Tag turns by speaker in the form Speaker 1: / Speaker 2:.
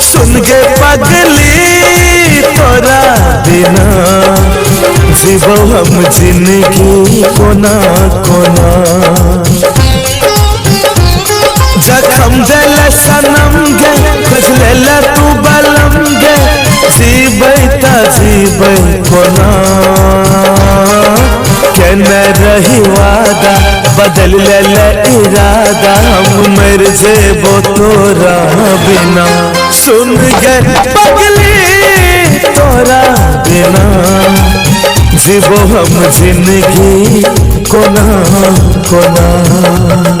Speaker 1: सुन गे पगली तोरा बिना जीवो हम जिंदगी कोना कोना। जखम दिल सनम गे खोजले तू बलम गे जीबै ता जीबै कोना। केने रही वादा बदल ले इरादा हम मर जेबो तोरा बिना। सुन गे पगली तोरा बिना जीवो हम जिंदगी कोना कोना।